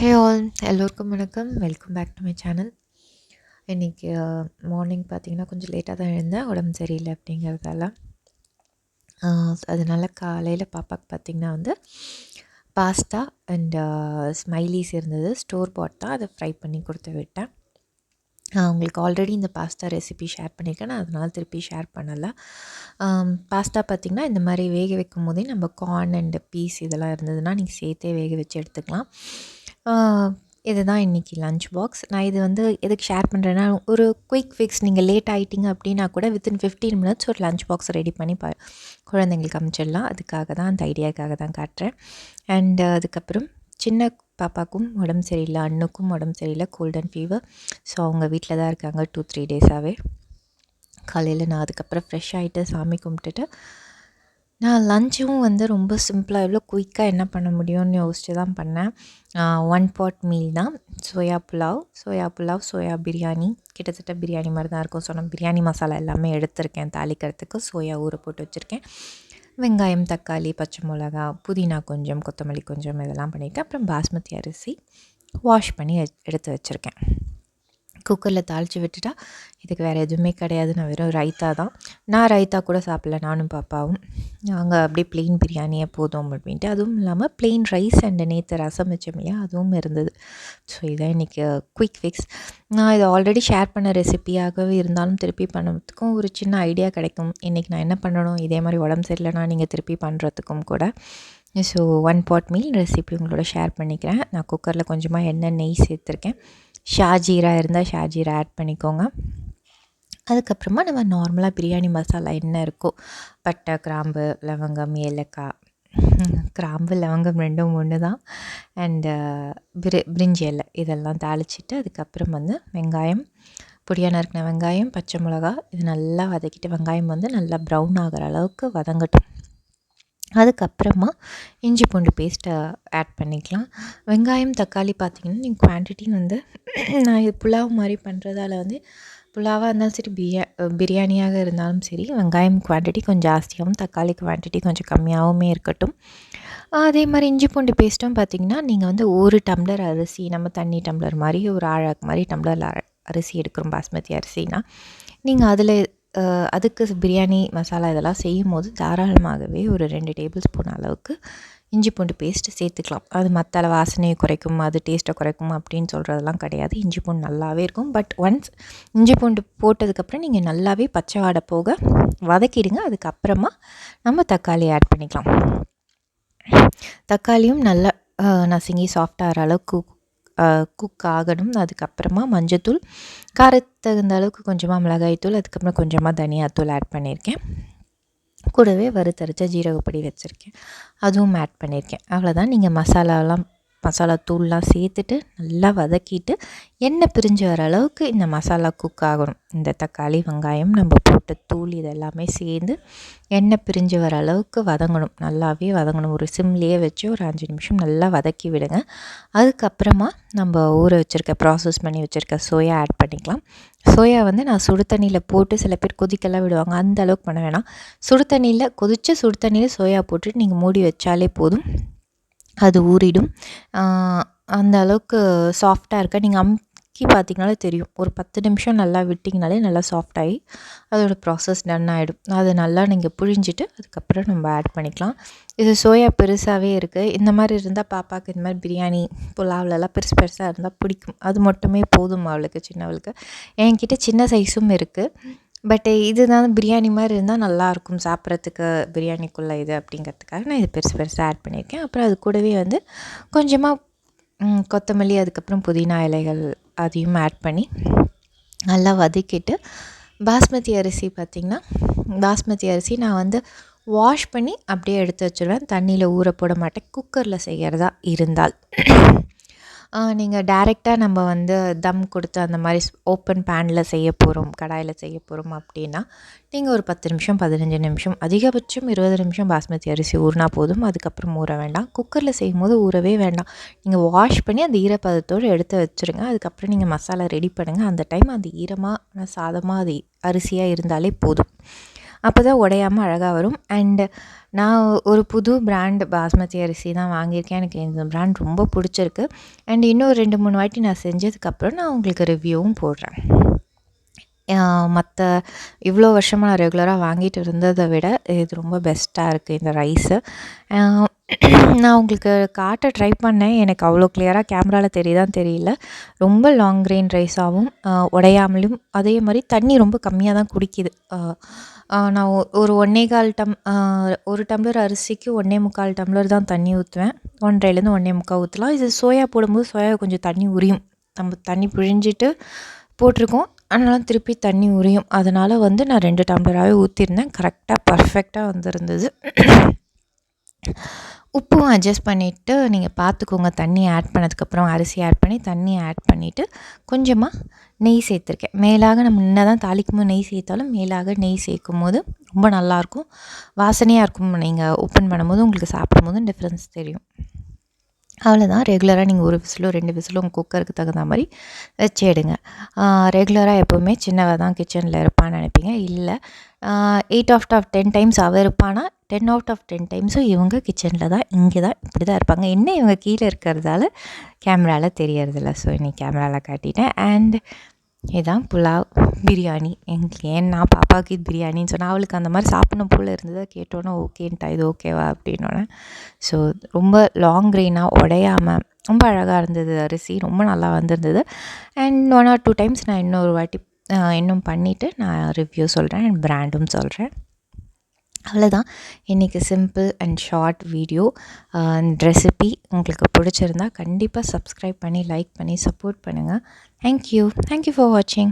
ஹே all எல்லோருக்கும் வணக்கம். Welcome back to my channel. இன்றைக்கி மார்னிங் பார்த்திங்கன்னா கொஞ்சம் லேட்டாக தான் எழுந்தேன். உடம்பு சரியில்லை அப்படிங்கிறதால அதனால் காலையில் பாப்பாவுக்கு பார்த்திங்கன்னா வந்து பாஸ்தா அண்ட் ஸ்மைலீஸ் இருந்தது. ஸ்டோர் பாட் தான், அதை ஃப்ரை பண்ணி கொடுத்து விட்டேன். உங்களுக்கு ஆல்ரெடி இந்த பாஸ்தா ரெசிபி ஷேர் பண்ணியிருக்கேன். நான் அதனால் திருப்பி ஷேர் பண்ணலை. பாஸ்தா பார்த்திங்கன்னா இந்த மாதிரி வேக வைக்கும் போதே நம்ம கார்ன் அண்டு பீஸ் இதெல்லாம் இருந்ததுன்னா நீங்கள் சேர்த்தே வேக வச்சு எடுத்துக்கலாம். இதுதான் இன்றைக்கி லன்ச் பாக்ஸ். நான் இது வந்து எதுக்கு ஷேர் பண்ணுறேன்னா, ஒரு குயிக் ஃபிக்ஸ். நீங்கள் லேட் ஆகிட்டிங்க அப்படின்னா கூட வித்தின் 15 மினிட்ஸ் ஒரு லன்ச் பாக்ஸ் ரெடி பண்ணி குழந்தைங்களுக்கு அனுப்பிச்சிடலாம். அதுக்காக தான், அந்த ஐடியாக்காக தான் காட்டுறேன். அண்டு அதுக்கப்புறம் சின்ன பாப்பாவுக்கும் உடம்பு சரியில்லை, அண்ணுக்கும் உடம்பு சரியில்லை, கோல்ட் அண்ட் ஃபீவர். ஸோ அவங்க வீட்டில் தான் இருக்காங்க 2-3 டேஸாகவே. காலையில் நான் அதுக்கப்புறம் ஃப்ரெஷ் ஆகிட்டு சாமி கும்பிட்டுட்டு நான் லஞ்சும் வந்து ரொம்ப சிம்பிளாக எவ்வளோ குயிக்காக என்ன பண்ண முடியும்னு யோசிச்சு தான் பண்ணேன். 1 பாட் மீல் தான். Soya pulao, soya biryani. கிட்டத்தட்ட பிரியாணி மாதிரி தான் இருக்கும். ஸோ நான் பிரியாணி மசாலா எல்லாமே எடுத்திருக்கேன். தாளிக்கிறதுக்கு சோயா ஊற போட்டு வச்சுருக்கேன். வெங்காயம், தக்காளி, பச்சை மிளகா, புதினா கொஞ்சம், கொத்தமல்லி கொஞ்சம், இதெல்லாம் பண்ணிவிட்டு அப்புறம் பாஸ்மதி அரிசி வாஷ் பண்ணி எடுத்து வச்சுருக்கேன். குக்கரில் தாளித்து விட்டுட்டா இதுக்கு வேறு எதுவுமே கிடையாது. நான் வெறும் ரைத்தா தான். நான் ரைத்தா கூட சாப்பிடல, நானும் பாப்பாவும். நாங்கள் அப்படியே ப்ளெயின் பிரியாணியே போதும் அப்படின்ட்டு. அதுவும் இல்லாமல் ப்ளெயின் ரைஸ் அண்டு நேற்று ரசம் வச்சோம் இல்லையா, அதுவும் இருந்தது. ஸோ இதான் இன்றைக்கி குயிக் ஃபிக்ஸ். நான் இதை ஆல்ரெடி ஷேர் பண்ண ரெசிபியாகவே இருந்தாலும் திருப்பி பண்ணுறதுக்கும் ஒரு சின்ன ஐடியா கிடைக்கும். இன்றைக்கி நான் என்ன பண்ணணும், இதே மாதிரி உடம்பு சரியில்லைனா நீங்கள் திருப்பி பண்ணுறதுக்கும் கூட. ஸோ 1 பாட் மீல் ரெசிபி உங்களோட ஷேர் பண்ணிக்கிறேன். நான் குக்கரில் கொஞ்சமாக எண்ணெய், நெய் சேர்த்துருக்கேன். ஷாஜீரா இருந்தால் ஷாஜீரா ஆட் பண்ணிக்கோங்க. அதுக்கப்புறமா நம்ம நார்மலாக பிரியாணி மசாலா என்ன இருக்கோ, பட்டை, கிராம்பு, லவங்கம், ஏலக்காய், கிராம்பு லவங்கம் ரெண்டும் ஒன்று தான், அண்டு பிரிஞ்சி இலை, இதெல்லாம் தாளிச்சிட்டு அதுக்கப்புறம் வந்து வெங்காயம், பொடியாக நறுக்கின வெங்காயம், பச்சை மிளகா, இது நல்லா வதக்கிட்டு வெங்காயம் வந்து நல்லா ப்ரௌன் ஆகிற அளவுக்கு வதங்கட்டும். அதுக்கப்புறமா இஞ்சி பூண்டு பேஸ்ட்டை ஆட் பண்ணிக்கலாம். வெங்காயம், தக்காளி பார்த்திங்கன்னா நீங்கள் குவான்டிட்டி வந்து நான் இது புலாவ் மாதிரி பண்ணுறதால வந்து புலாவாக இருந்தாலும் சரி, பிரியாணியாக இருந்தாலும் சரி, வெங்காயம் குவான்டிட்டி கொஞ்சம் ஜாஸ்தியாகவும் தக்காளி குவான்டிட்டி கொஞ்சம் கம்மியாகவுமே இருக்கட்டும். அதே மாதிரி இஞ்சி பூண்டு பேஸ்ட்டும் பார்த்திங்கன்னா நீங்கள் வந்து ஒரு டம்ளர் அரிசி, நம்ம தண்ணி டம்ளர் மாதிரி ஒரு ஆழாக்கு மாதிரி டம்ளரில் அரிசி எடுக்கிறோம், பாஸ்மதி அரிசினா நீங்கள் அதில் அதுக்கு பிரியாணி மசாலா இதெல்லாம் செய்யும் போது தாராளமாகவே ஒரு 2 டேபிள் ஸ்பூன் அளவுக்கு இஞ்சி பூண்டு பேஸ்ட்டு சேர்த்துக்கலாம். அது மற்ற வாசனையை குறைக்கும், அது டேஸ்ட்டை குறைக்கும் அப்படின்னு சொல்கிறதெல்லாம் கிடையாது. இஞ்சி பூண்டு நல்லாவே இருக்கும். பட் ஒன்ஸ் இஞ்சி பூண்டு போட்டதுக்கப்புறம் நீங்கள் நல்லாவே பச்சை வாடை போக வதக்கிடுங்க. அதுக்கப்புறமா நம்ம தக்காளி ஆட் பண்ணிக்கலாம். தக்காளியும் நல்லா நசுங்கி சாஃப்டாகிற அளவுக்கு குக் ஆகணும். அதுக்கப்புறமா மஞ்சத்தூள், காரத்துக்கு தகுந்த அளவுக்கு கொஞ்சமாக மிளகாய்த்தூள், அதுக்கப்புறம் கொஞ்சமாக தனியாத்தூள் ஆட் பண்ணியிருக்கேன். கூடவே வறுத்தரைச்ச ஜீரகப்பொடி வச்சுருக்கேன், அதுவும் ஆட் பண்ணியிருக்கேன். அவ்வளோதான். நீங்கள் மசாலா தூள்லாம் சேர்த்துட்டு நல்லா வதக்கிட்டு எண்ணெய் பிரிஞ்சு வர அளவுக்கு இந்த மசாலா குக் ஆகணும். இந்த தக்காளி, வெங்காயம், நம்ம போட்ட தூள் இதெல்லாமே சேர்ந்து எண்ணெய் பிரிஞ்சு வர அளவுக்கு வதங்கணும், நல்லாவே வதங்கணும். ஒரு சிம்லேயே வச்சு ஒரு 5 நிமிஷம் நல்லா வதக்கி விடுங்க. அதுக்கப்புறமா நம்ம ஊற வச்சுருக்க, ப்ராசஸ் பண்ணி வச்சுருக்க சோயா ஆட் பண்ணிக்கலாம். சோயா வந்து நான் சுடு தண்ணியில் போட்டு, சில பேர் கொதிக்கெல்லாம் விடுவாங்க, அந்த அளவுக்கு பண்ண வேணாம். சுடு தண்ணியில் சோயா போட்டுட்டு நீங்கள் மூடி வச்சாலே போதும், அது ஊறிடும். அந்த அளவுக்கு சாஃப்டாக இருக்க நீங்கள் அமுக்கி பார்த்திங்கனாலே தெரியும். ஒரு 10 நிமிஷம் நல்லா விட்டிங்கனாலே நல்லா சாஃப்டாகி அதோடய ப்ராசஸ் டன் ஆகிடும். அது நல்லா நீங்கள் புழிஞ்சிட்டு அதுக்கப்புறம் நம்ம ஆட் பண்ணிக்கலாம். இது சோயா பெருசாகவே இருக்குது. இந்த மாதிரி இருந்தால் பாப்பாவுக்கு இந்த மாதிரி பிரியாணி, புலாவ்லலாம் பெருசு பெருசாக இருந்தால் பிடிக்கும். அது மட்டுமே போதும் அவளுக்கு, சின்னவளுக்கு. என்கிட்ட சின்ன சைஸும் இருக்குது. பட் இது தான் பிரியாணி மாதிரி இருந்தால் நல்லாயிருக்கும் சாப்பிட்றதுக்கு, பிரியாணிக்குள்ளே இது அப்படிங்கிறதுக்காக நான் இது பெருசு பெருசாக ஆட் பண்ணியிருக்கேன். அப்புறம் அது கூடவே வந்து கொஞ்சமாக கொத்தமல்லி, அதுக்கப்புறம் புதினா இலைகள் அதையும் ஆட் பண்ணி நல்லா வதக்கிட்டு, பாஸ்மதி அரிசி பார்த்திங்கன்னா, பாஸ்மதி அரிசி நான் வந்து வாஷ் பண்ணி அப்படியே எடுத்து வச்சுருவேன். தண்ணியில் ஊற போட மாட்டேன், குக்கரில் செய்கிறதா இருந்தால். நீங்கள் டைரெக்டாக நம்ம வந்து தம் கொடுத்து அந்த மாதிரி ஓப்பன் பேனில் செய்ய போகிறோம், கடாயில் செய்ய போகிறோம் அப்படின்னா நீங்கள் ஒரு 10 நிமிஷம், 15 நிமிஷம், அதிகபட்சம் 20 நிமிஷம் பாஸ்மதி அரிசி ஊறினா போதும். அதுக்கப்புறம் ஊற வேண்டாம். குக்கரில் செய்யும் போது ஊறவே வேண்டாம். நீங்கள் வாஷ் பண்ணி அந்த ஈரப்பதத்தோடு எடுத்து வச்சுருங்க. அதுக்கப்புறம் நீங்கள் மசாலா ரெடி பண்ணுங்கள். அந்த டைம் அந்த ஈரமான சாதமாக அது அரிசியாக இருந்தாலே போதும். அப்போ தான் உடையாமல் அழகாக வரும். அண்டு நான் ஒரு புது பிராண்ட் பாஸ்மதி அரிசி தான் வாங்கியிருக்கேன். எனக்கு இந்த பிராண்ட் ரொம்ப பிடிச்சிருக்கு. அண்ட் இன்னும் 2-3 வாட்டி நான் செஞ்சதுக்கப்புறம் நான் உங்களுக்கு ரிவ்யூவும் போடுறேன். மற்ற இவ்வளோ வருஷமாக நான் ரெகுலராக வாங்கிட்டு இருந்ததை விட இது ரொம்ப பெஸ்ட்டாக இருக்குது இந்த ரைஸு. நான் உங்களுக்கு காட்ட ட்ரை பண்ணேன். எனக்கு அவ்வளோ கிளியராக கேமராவில் தெரியுதான்னு தெரியல. ரொம்ப லாங் கிரெயின் ரைஸாகவும் உடையாமலும், அதே மாதிரி தண்ணி ரொம்ப கம்மியாக தான் குடிக்குது. நான் ஒரு 1 1/4 டம்ளர் அரிசிக்கு 1/4 டம்ளர் தான் தண்ணி ஊற்றுவேன். 1.5லேருந்து 1.25 ஊற்றலாம். இது சோயா போடும்போது சோயா கொஞ்சம் தண்ணி உரியும். நம்ம தண்ணி பிழிஞ்சிட்டு போட்டிருக்கோம், அதனால் திருப்பி தண்ணி உரியும். அதனால் வந்து நான் 2 டம்ளராகவே ஊற்றிருந்தேன். கரெக்டாக பர்ஃபெக்டாக வந்திருந்தது. உப்பும் அட்ஜஸ்ட் பண்ணிவிட்டு நீங்கள் பார்த்துக்கோங்க. தண்ணி ஆட் பண்ணதுக்கப்புறம் அரிசி ஆட் பண்ணி தண்ணி ஆட் பண்ணிவிட்டு கொஞ்சமாக நெய் சேர்த்துருக்கேன். மேலாக நம்ம என்ன தான் தாளிக்கும்போது நெய் சேர்த்தாலும் மேலாக நெய் சேர்க்கும் போது ரொம்ப நல்லாயிருக்கும், வாசனையாக இருக்கும். நீங்கள் ஓப்பன் பண்ணும்போது உங்களுக்கு சாப்பிடும்போது டிஃப்ரென்ஸ் தெரியும். அவ்வளோதான். ரெகுலராக நீங்கள் 1 விசிலோ 2 விசிலோ உங்கள் குக்கருக்கு தகுந்த மாதிரி வச்சு எடுங்க. ரெகுலராக எப்போவுமே சின்னவ தான் கிச்சனில் இருப்பான்னு நினைப்பீங்க. இல்லை, 8 out of 10 டைம்ஸ் அவள் இருப்பானா, 10 out of 10 டைம்ஸும் இவங்க கிச்சனில் தான், இங்கே தான், இப்படி தான் இருப்பாங்க. என்ன இவங்க கீழே இருக்கிறதால கேமராவில் தெரியறதில்ல. ஸோ இன்னைக்கு கேமராவில் காட்டிட்டேன். அண்ட் இதுதான் புலாவ் பிரியாணி. ஏன்னா பாப்பாவுக்கு இது பிரியாணின்னு சொன்னால் அவளுக்கு அந்த மாதிரி சாப்பிடணும் போல் இருந்தது. கேட்டோன்னே ஓகேன்ட்டா, இது ஓகேவா அப்படின்னோடனே. ஸோ ரொம்ப லாங் கிரெயினாக உடையாமல் ரொம்ப அழகாக இருந்தது. அரிசி ரொம்ப நல்லா வந்திருந்தது. அண்ட் 1 or 2 டைம்ஸ் நான் இன்னொரு வாட்டி இன்னும் பண்ணிவிட்டு நான் ரிவ்யூ சொல்கிறேன் அண்ட் பிராண்டும் சொல்கிறேன். அவ்வளோதான். இன்றைக்கி simple and short video. Recipe உங்களுக்கு பிடிச்சிருந்தா கண்டிப்பாக சப்ஸ்கிரைப் பண்ணி லைக் பண்ணி சப்போர்ட் பண்ணுங்கள். தேங்க்யூ ஃபார் வாட்சிங்.